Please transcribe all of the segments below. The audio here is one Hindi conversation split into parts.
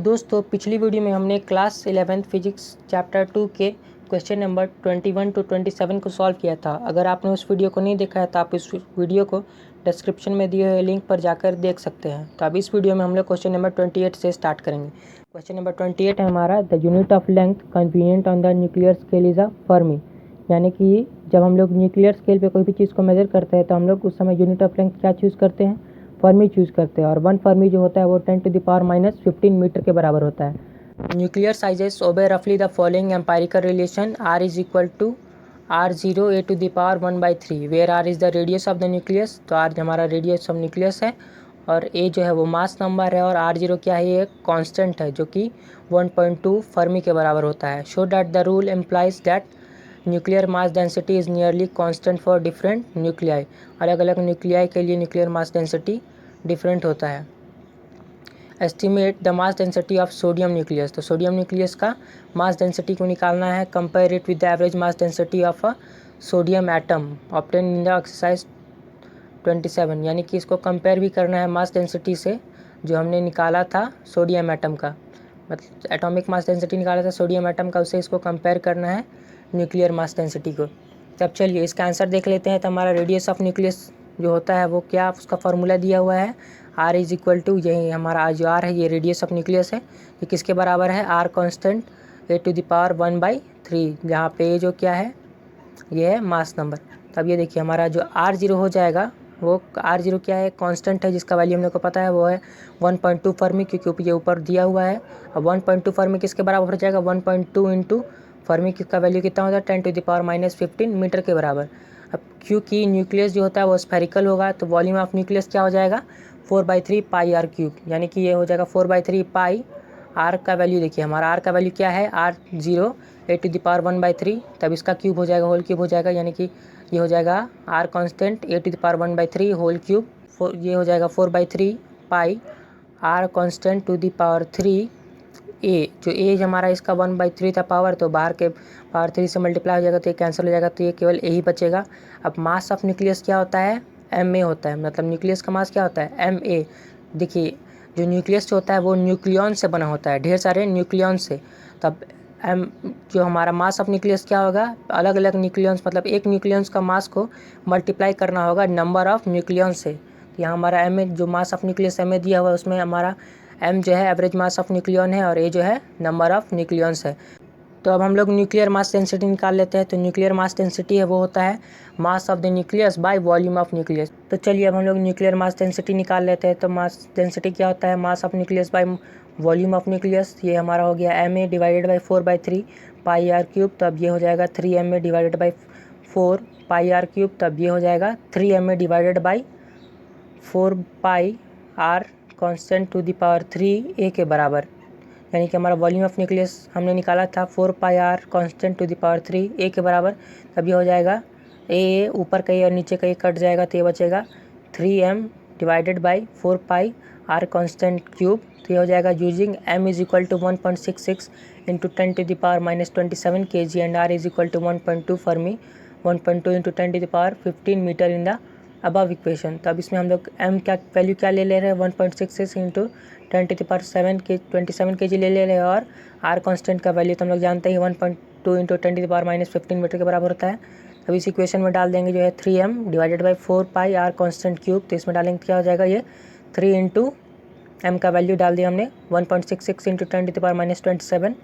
दोस्तों पिछली वीडियो में हमने क्लास 11th फिजिक्स चैप्टर 2 के क्वेश्चन नंबर 21 to 27 को सॉल्व किया था। अगर आपने उस वीडियो को नहीं देखा है तो आप इस वीडियो को डिस्क्रिप्शन में दिए हुए लिंक पर जाकर देख सकते हैं। तो अब इस वीडियो में हम लोग क्वेश्चन नंबर 28 से स्टार्ट करेंगे। क्वेश्चन नंबर 28 है हमारा, the unit of length convenient on the nuclear scale is a Fermi. यानी कि जब हम लोग न्यूक्लियर स्केल पे कोई भी चीज़ को मेजर करते हैं तो हम लोग उस समय यूनिट ऑफ लेंथ क्या चूज़ करते हैं, फर्मी चूज़ करते हैं। और 1 फर्मी जो होता है वो 10⁻⁻15 मीटर के बराबर होता है। न्यूक्लियर साइजेस ओबे रफली the following empirical relation, R is equal to R0 A⁻1/3 where R is the radius of the nucleus. तो R हमारा रेडियस ऑफ न्यूक्लियस है और A जो है वो मास नंबर है और R0 क्या है, ये कांस्टेंट है जो कि 1.2 फर्मी के बराबर होता है। Show that the rule implies that nuclear mass density is nearly constant for different nuclei. अलग अलग न्यूक्लियाई के लिए न्यूक्लियर मास डेंसिटी डिफरेंट होता है। Estimate the mass density of sodium nucleus. तो सोडियम न्यूक्लियस का मास डेंसिटी को निकालना है। Compare it with the average mass density of a sodium atom obtain in the exercise 27। यानी कि इसको कंपेयर भी करना है मास डेंसिटी से जो हमने निकाला था सोडियम एटम का, मतलब एटॉमिक मास डेंसिटी निकाला था सोडियम एटम का, उससे इसको कंपेयर करना है न्यूक्लियर मास डेंसिटी को। तब चलिए इसका आंसर देख लेते हैं। तो हमारा रेडियस ऑफ न्यूक्लियस जो होता है वो क्या, उसका फार्मूला दिया हुआ है R इज इक्वल टू, यही हमारा जो R है ये रेडियस ऑफ न्यूक्लियस है, ये किसके बराबर है, R कांस्टेंट A⁻1/3, जहाँ पे जो क्या है ये है मास नंबर। तब ये देखिए हमारा जो R0 हो जाएगा वो R0 क्या है, कांस्टेंट है जिसका वैल्यू हम लोग को पता है वो है 1.2 फर्मी, क्योंकि ये ऊपर दिया हुआ है। अब 1.2 फर्मी किसके बराबर हो जाएगा, 1.2 इंटू फर्मी का वैल्यू कितना होता है 10⁻⁻15 मीटर के बराबर। अब क्योंकि न्यूक्लियस जो होता है वो स्फेरिकल होगा तो वॉल्यूम ऑफ न्यूक्लियस क्या हो जाएगा 4/3 πr³, यानी कि ये हो जाएगा 4/3 पाई। R का वैल्यू देखिए हमारा R का वैल्यू क्या है, R0 A⁻1/3, तब इसका क्यूब हो जाएगा, होल क्यूब हो जाएगा, यानी कि ये हो जाएगा R constant A⁻1/3 whole cube, ये हो जाएगा 4/3 pi R constant to the power 3 A। जो A हमारा इसका 1/3 था पावर, तो बाहर के पावर 3 से मल्टीप्लाई हो जाएगा तो ये कैंसिल हो जाएगा, तो ये केवल A ही बचेगा। अब मास ऑफ न्यूक्लियस क्या होता है, Ma होता है, मतलब न्यूक्लियस का मास क्या होता है Ma। देखिए जो न्यूक्लियस होता है वो न्यूक्लियन से बना होता है, ढेर सारे न्यूक्लियन से। तब जो हमारा मास ऑफ न्यूक्लियस क्या होगा, अलग अलग न्यूक्लियंस, मतलब एक न्यूक्लियंस का मास को मल्टीप्लाई करना होगा नंबर ऑफ न्यूक्लियंस से। यहाँ हमारा Ma जो मास ऑफ न्यूक्लियस Ma दिया हुआ है उसमें हमारा M जो है एवरेज मास ऑफ न्यूक्लियन है और A जो है नंबर ऑफ न्यूक्लियंस है। तो अब हम लोग न्यूक्लियर मास डेंसिटी निकाल लेते हैं। तो न्यूक्लियर मास डेंसिटी है वो होता है mass of the nucleus by volume of nucleus. तो चलिए अब हम लोग न्यूक्लियर मास डेंसिटी निकाल लेते हैं। तो मास डेंसिटी क्या होता है, mass of nucleus by volume of nucleus. ये हमारा हो गया Ma डिवाइडेड बाई 4/3 πr³। तब ये हो जाएगा 3Ma डिवाइडेड बाई 4 πr³। तब ये हो जाएगा 3Ma divided by 4 pi R constant to the power 3 A के बराबर। यानी कि हमारा वॉल्यूम ऑफ न्यूक्लियस हमने निकाला था 4 pi R constant to the power 3 A के बराबर। तब ये हो जाएगा A ऊपर का और नीचे का कट जाएगा तो ये बचेगा 3M divided by 4 pi R constant cube. तो ये हो जाएगा using M is equal to 1.66 into 10⁻⁻27 kg and R is equal to 1.2 fermi 1.2 into 10⁻15 metre in the above equation. तो अब इसमें हम लोग M क्या वैल्यू क्या ले रहे हैं 1.66 इंटू 10⁻27 kg ले रहे हैं और R कांस्टेंट का वैल्यू तो हम लोग जानते ही 1.2 इंटू 10⁻⁻15 मीटर के बराबर होता है। अब इस इक्वेशन में डाल देंगे जो है 3M divided by 4 pi R constant cube. तो इसमें डालेंगे क्या हो जाएगा, ये 3 इंटू M का वैल्यू डाल दिया हमने 1.66 इंटू 10⁻⁻27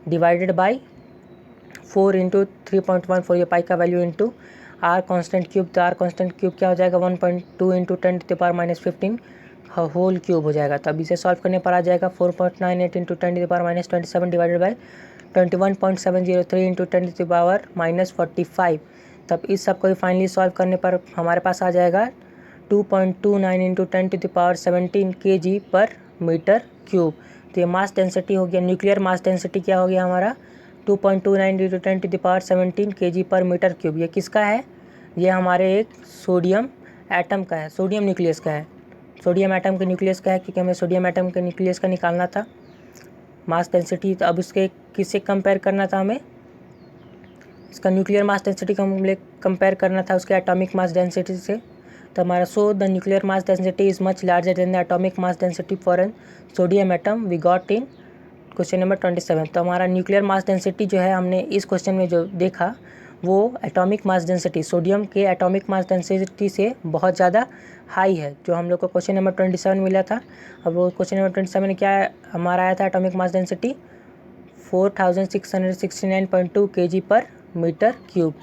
डिवाइडेड बाई 4 इंटू 3.14, ये पाई का value into R constant cube. तो R कांस्टेंट क्यूब क्या हो जाएगा 1.2 इंटू 10⁻⁻15 होल क्यूब हो जाएगा। तब इसे सॉल्व करने पर आ जाएगा 4.98 इंटू 10⁻⁻27 डिवाइडेड बाई 21.703 इंटू 10⁻⁻45। तब इस सब को फाइनली सॉल्व करने पर हमारे पास आ जाएगा 2.29 इंटू 10⁻17 kg पर मीटर क्यूब। तो ये मास डेंसिटी हो गया, न्यूक्लियर मास डेंसिटी क्या हो गया हमारा 2.29 इंटू 10⁻17 kg पर मीटर क्यूब। ये किसका है, ये हमारे एक सोडियम एटम का है, सोडियम न्यूक्लियस का है, सोडियम एटम के न्यूक्लियस का है, क्योंकि हमें सोडियम एटम के न्यूक्लियस का निकालना था मास डेंसिटी। तो अब उसके किससे कंपेयर करना था हमें, इसका न्यूक्लियर मास डेंसिटी को हमें कंपेयर करना था उसके एटॉमिक मास डेंसिटी से। तो हमारा so the nuclear mass density is much larger than the atomic mass density for an sodium atom we got in question number 27। तो हमारा न्यूक्लियर मास डेंसिटी जो है हमने इस क्वेश्चन में जो देखा वो एटॉमिक मास डेंसिटी, सोडियम के एटॉमिक मास डेंसिटी से बहुत ज़्यादा हाई है, जो हम लोग को क्वेश्चन नंबर 27 मिला था। अब वो क्वेश्चन नंबर 27 में क्या हमारा आया था, एटॉमिक मास डेंसिटी 4669.2 kg/m³।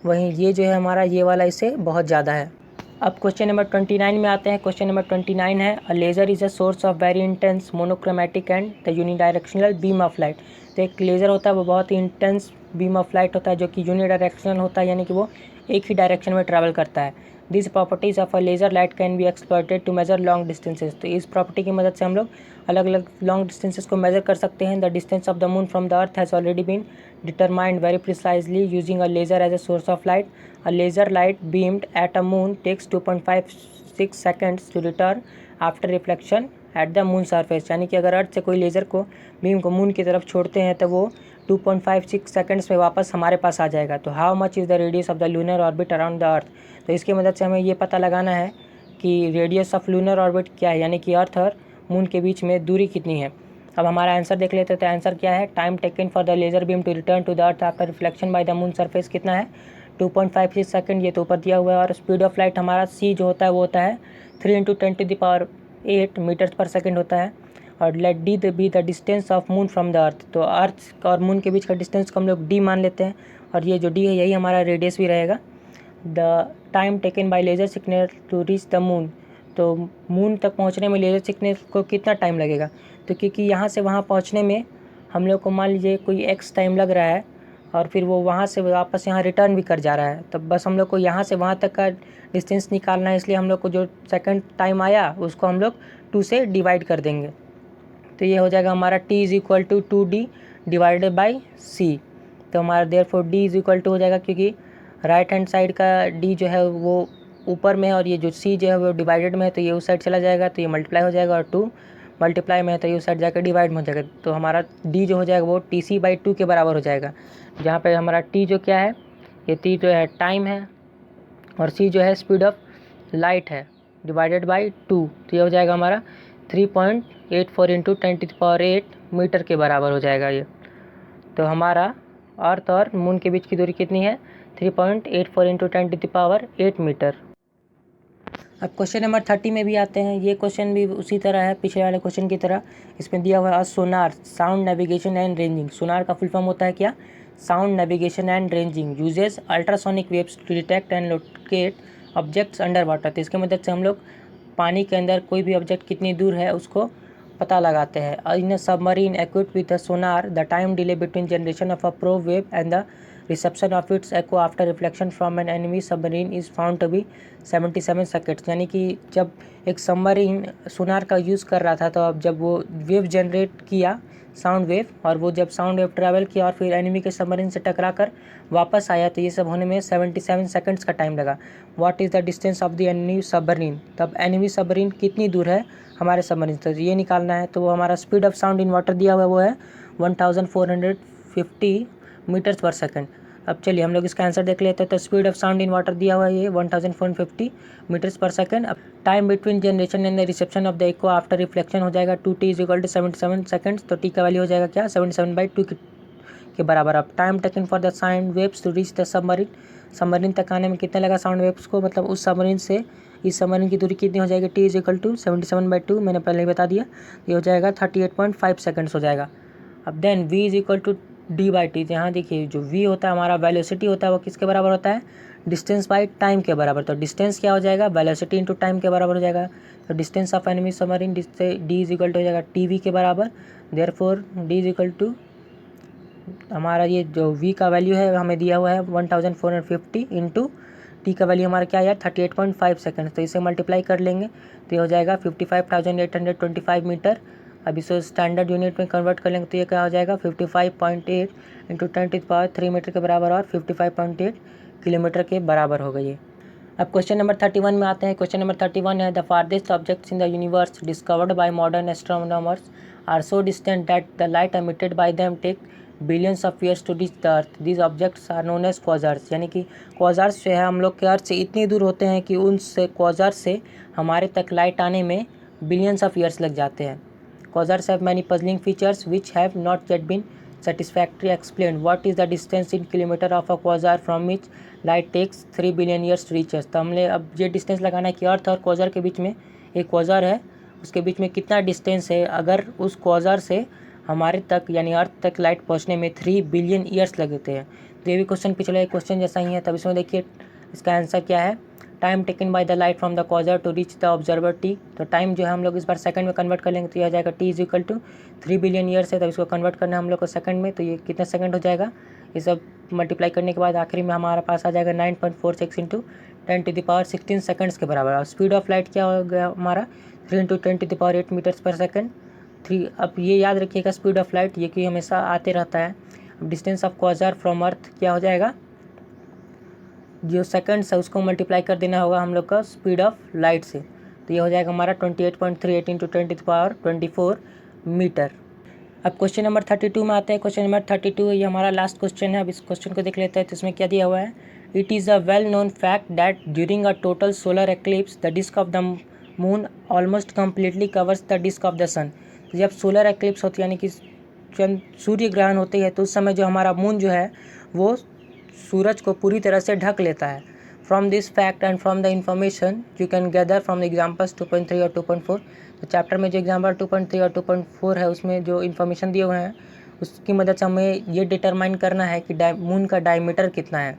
वहीं ये जो है हमारा ये वाला इससे बहुत ज़्यादा है। अब क्वेश्चन नंबर 29 में आते हैं। क्वेश्चन नंबर 29 है, a laser is a source of very intense monochromatic and the unidirectional beam of light. तो एक लेज़र होता है वो बहुत ही इंटेंस बीम ऑफ लाइट होता है जो कि यूनिडायरेक्शनल होता है, यानी कि वो एक ही डायरेक्शन में ट्रैवल करता है। This properties of a laser light can be exploited to measure long distances. तो इस प्रॉपर्टी की मदद से हम लोग अलग अलग लॉन्ग डिस्टेंसेज को मेजर कर सकते हैं। The distance of the moon from the earth has already been determined very precisely using a laser as a source of light. A laser light beamed at a moon takes 2.56 seconds to return after reflection at the moon surface। यानी कि अगर अर्थ से कोई लेज़र को बीम को मून की तरफ छोड़ते हैं तो वो 2.56 सेकंड्स में वापस हमारे पास आ जाएगा। तो how much is the radius of the lunar orbit around the earth. तो इसकी मदद से हमें ये पता लगाना है कि रेडियस ऑफ लूनर ऑर्बिट क्या है, यानी कि अर्थ और मून के बीच में दूरी कितनी है। अब हमारा आंसर देख लेते हैं। तो आंसर क्या है, time taken for the laser beam to return to the earth after reflection by the moon surface कितना है, 2.56 सेकंड। ये तो ऊपर दिया हुआ है। और स्पीड ऑफ लाइट हमारा सी जो होता है वो होता है 3 × 10⁸ मीटर्स पर सेकंड होता है। और let D be the distance of moon from the earth. तो अर्थ और मून के बीच का डिस्टेंस को हम लोग डी मान लेते हैं, और ये जो डी है यही हमारा रेडियस भी रहेगा। The time taken by laser signal to reach the moon. तो मून तक पहुंचने में लेज़र सिग्नल को कितना टाइम लगेगा। तो क्योंकि यहाँ से वहाँ पहुँचने में हम लोग को मान लीजिए कोई एक्स टाइम लग रहा है, और फिर वो वहाँ से वापस यहाँ रिटर्न भी कर जा रहा है, तो बस हम लोग को यहाँ से वहाँ तक का डिस्टेंस निकालना है। इसलिए हम लोग को जो सेकंड टाइम आया उसको हम लोग 2 से डिवाइड कर देंगे। तो ये हो जाएगा हमारा t = 2d divided by c। तो हमारा देयरफॉर d = हो जाएगा, क्योंकि राइट हैंड साइड का d जो है वो ऊपर में है और ये जो c जो है वो डिवाइडेड में है, तो ये उस साइड चला जाएगा तो ये मल्टीप्लाई हो जाएगा, और 2 मल्टीप्लाई में है तो ये उस साइड जाकर डिवाइड में हो जाएगा। तो हमारा d जो हो जाएगा वो tc/2 के बराबर हो जाएगा, जहाँ पे हमारा t जो क्या है, ये t जो है टाइम है और c जो है स्पीड ऑफ लाइट है, डिवाइडेड बाई 2। तो ये हो जाएगा हमारा 3.84 × 10⁸ मीटर के बराबर हो जाएगा ये। तो हमारा अर्थ और मून के बीच की दूरी कितनी है, 3.84 × 10⁸ मीटर। अब क्वेश्चन नंबर 30 में भी आते हैं। ये क्वेश्चन भी उसी तरह है पिछले वाले क्वेश्चन की तरह। इसमें दिया हुआ है sonar sound navigation and ranging. Sonar का फुल फॉर्म होता है क्या, sound navigation and ranging uses ultrasonic waves to detect and locate objects under water. तो इसके मदद से हम लोग पानी के अंदर कोई भी ऑब्जेक्ट कितनी दूर है उसको पता लगाते हैं। In a submarine equipped with a sonar the time delay between generation of a probe wave and the reception of its echo after reflection from an enemy submarine is found to be 77 seconds. यानी कि जब एक सबमरीन सोनार का यूज़ कर रहा था, तो अब जब वो वेव जनरेट किया साउंड वेव, और वो जब साउंड वेव ट्रैवल किया और फिर एनिमी के सबमरीन से टकरा कर वापस आया, तो ये सब होने में 77 सेकंड्स का टाइम लगा। What is the distance of the enemy submarine. तब एनिमी सबमरीन कितनी दूर है हमारे सबमरीन से, तो ये निकालना है। तो वो हमारा speed of sound in water दिया हुआ है वो है 1450 मीटर्स पर सेकंड। अब चलिए हम लोग इसका आंसर देख लेते हैं। तो speed of sound in water दिया हुआ है ये 1450 मीटर्स पर सेकंड। अब time between generation and the reception of the echo after reflection हो जाएगा 2t = 77 सेकंड्स। तो t का वैल्यू हो जाएगा क्या, 77/2 के बराबर। अब time taken for the sound waves to reach the submarine. Submarine तक आने में कितना लगा साउंड वेव्स को, मतलब उस सबमरीन से इस सबमरीन की दूरी कितनी हो जाएगी, t = 77/2, मैंने पहले ही बता दिया। ये हो जाएगा 38.5 सेकंड्स हो जाएगा। अब देन v = d/t। यहाँ देखिए जो v होता है हमारा वेलोसिटी होता है वो किसके बराबर होता है, डिस्टेंस बाई टाइम के बराबर। तो डिस्टेंस क्या हो जाएगा, वेलोसिटी इंटू टाइम के बराबर हो जाएगा। तो distance of enemy submarine d = हो जाएगा tv के बराबर। देयरफॉर d = हमारा ये जो v का वैल्यू है हमें दिया हुआ है 1450 इंटू t का वैल्यू हमारा क्या है 38.5 सेकंड। तो इसे मल्टीप्लाई कर लेंगे तो ये हो जाएगा 55,825 मीटर। अब इसे स्टैंडर्ड यूनिट में कन्वर्ट कर लेंगे तो ये क्या हो जाएगा 55.8 इंटू 10⁻³ मीटर के बराबर और 55.8 किलोमीटर के बराबर हो गई है। अब क्वेश्चन नंबर 31 में आते हैं। क्वेश्चन नंबर 31 है, the farthest objects in the universe discovered by modern astronomers are so distant that the light emitted by them take billions of years to reach the earth. These objects are known as quasars. यानी कि क्वाज़ार्स जो है हम लोग के अर्थ से इतनी दूर होते हैं कि उनसे क्वाज़ार्स से हमारे तक लाइट आने में बिलियंस ऑफ ईयर्स लग जाते हैं। Quasars have many puzzling features which have not yet been satisfactorily explained. What is the distance in kilometer of a quasar from which light takes 3 billion years to reach us? तो हमने अब ये डिस्टेंस लगाना है कि अर्थ और क्वाजार के बीच में एक क्वाजार है, उसके बीच में कितना डिस्टेंस है। अगर उस क्वाजार से हमारे तक यानी अर्थ तक लाइट पहुंचने में 3 बिलियन ईयर्स लगते हैं। तो ये भी क्वेश्चन पिछले क्वेश्चन जैसा ही है। तब इसमें देखिए इसका आंसर क्या है, time taken by the light from the quasar to reach the observer T. तो टाइम जो है हम लोग इस बार सेकंड में कन्वर्ट कर लेंगे, तो यह आ जाएगा T is equal to 3 billion years है। तब इसको कन्वर्ट करना है हम लोग को सेकंड में, तो ये कितना सेकंड हो जाएगा, ये सब मल्टीप्लाई करने के बाद आखिरी में हमारा पास आ जाएगा 9.46 इंटू 10⁻16 सेकंड्स के बराबर। और स्पीड ऑफ लाइट क्या हो गया हमारा 3 इंटू 10⁻8 मीटर्स पर सेकंड 3। अब ये याद रखिएगा स्पीड ऑफ लाइट ये कि हमेशा आते रहता है। अब डिस्टेंस ऑफ क्वाजार फ्रॉम अर्थ क्या हो जाएगा, जो सेकंड्स है उसको मल्टीप्लाई कर देना होगा हम लोग का स्पीड ऑफ लाइट से, तो ये हो जाएगा हमारा 28.38 इंटू 10⁻24 मीटर। अब क्वेश्चन नंबर 32 में आते हैं। क्वेश्चन नंबर 32 ये हमारा लास्ट क्वेश्चन है। अब इस क्वेश्चन को देख लेते हैं। तो इसमें क्या दिया हुआ है, it is a well known fact that during a total solar eclipse the disc of the moon almost completely covers the disc of the sun. तो जब सोलर एक्लिप्स होती है यानी कि सूर्य ग्रहण होती है, तो उस समय जो हमारा मून जो है वो सूरज को पूरी तरह से ढक लेता है। From this fact and from the information you can gather from the examples 2.3 और 2.4। तो चैप्टर में जो एग्जाम्पल 2.3 और 2.4 है उसमें जो इन्फॉर्मेशन दिए हुए हैं उसकी मदद से हमें ये डिटरमाइन करना है कि मून का डायमीटर कितना है।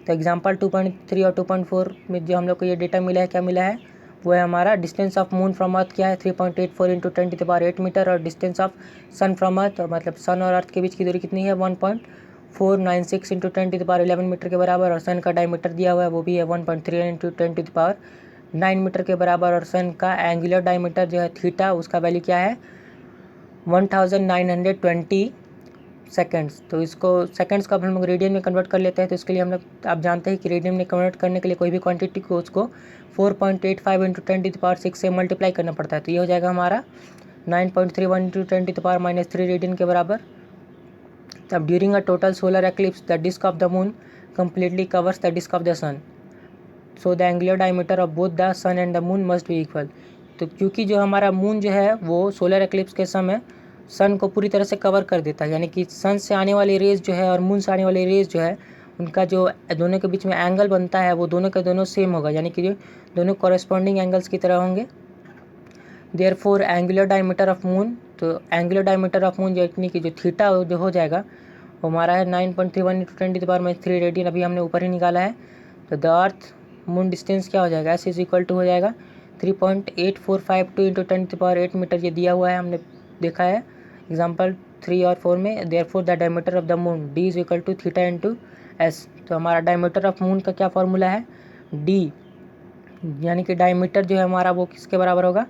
तो एग्जाम्पल 2.3 और 2.4 में जो हम लोग को ये डेटा मिला है, क्या मिला है, वो है हमारा डिस्टेंस ऑफ मून फ्रॉम अर्थ क्या है 3.84 इंटू 10⁸ मीटर, और डिस्टेंस ऑफ सन फ्रॉम अर्थ मतलब सन और अर्थ के बीच की दूरी कितनी है 1.496 इंटू 10⁻11 मीटर के बराबर, और सन का डायमीटर दिया हुआ है वो भी है 1.3 इंटू 10⁹ मीटर के बराबर, और सन का एंगुलर डायमीटर जो है थीटा उसका वैल्यू क्या है 1920 सेकेंड्स। तो इसको सेकेंड्स को अब हम लोग रेडियन में कन्वर्ट कर लेते हैं। तो इसके लिए हम लोग आप जानते हैं कि रेडियन में कन्वर्ट करने के लिए कोई भी क्वांटिटी को उसको 4.85 इंटू 10⁻6 से मल्टीप्लाई करना पड़ता है। तो ये हो जाएगा हमारा 9.31 इंटू 10⁻³ रेडियन के बराबर। तब during a total solar eclipse the disc of the moon completely covers the disc of the sun, so the angular diameter of both the sun and the moon must be equal. तो क्योंकि जो हमारा मून जो है वो सोलर एक्लिप्स के समय सन को पूरी तरह से कवर कर देता है, यानी कि सन से आने वाली रेज जो है और मून से आने वाली रेज जो है उनका जो दोनों के बीच में एंगल बनता है वो दोनों के दोनों सेम होगा, यानी कि जो दोनों कॉरेस्पॉन्डिंग एंगल्स की तरह होंगे। Therefore angular diameter of moon, तो एंगुलर डायमीटर ऑफ मून यानी कि जो थीटा जो हो जाएगा वो हमारा है 9.31 इंटू 10⁻³ रेडियन, अभी हमने ऊपर ही निकाला है। तो द अर्थ मून डिस्टेंस क्या हो जाएगा, एस इज इक्वल टू हो जाएगा 3.8452 इंटू 10⁸ मीटर, ये दिया हुआ है हमने देखा है एग्जाम्पल 3 और 4 में। Therefore the diameter of the moon D is equal to theta into S. तो हमारा डायमीटर ऑफ मून का क्या फॉर्मूला है, डी, यानी कि डायमीटर जो है हमारा वो किसके बराबर होगा,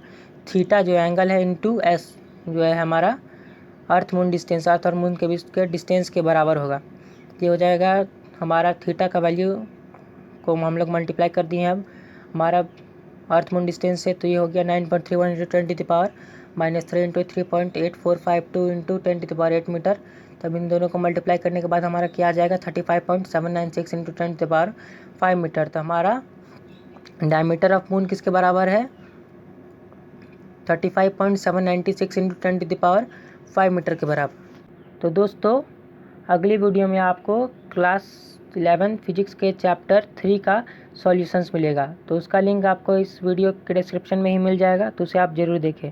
थीटा जो एंगल है इंटू एस जो है हमारा अर्थ मून डिस्टेंस, अर्थ और मून के बीच के डिस्टेंस के बराबर होगा। ये हो जाएगा हमारा थीटा का वैल्यू को हम लोग मल्टीप्लाई कर दिए हैं अब हमारा अर्थ मून डिस्टेंस से, तो ये हो गया 9.31 इंटू 10⁻³ इंटू 3.8452 इंटू 10⁸ मीटर। तब इन दोनों को मल्टीप्लाई करने के बाद हमारा क्या आ जाएगा 35.796 इंटू 10⁵ मीटर। तो हमारा डायमीटर ऑफ मून किसके बराबर है 35.796 इंटू 10⁵ मीटर के बराबर। तो दोस्तों अगली वीडियो में आपको क्लास 11 फिजिक्स के चैप्टर 3 का सॉल्यूशंस मिलेगा, तो उसका लिंक आपको इस वीडियो के डिस्क्रिप्शन में ही मिल जाएगा, तो उसे आप ज़रूर देखें।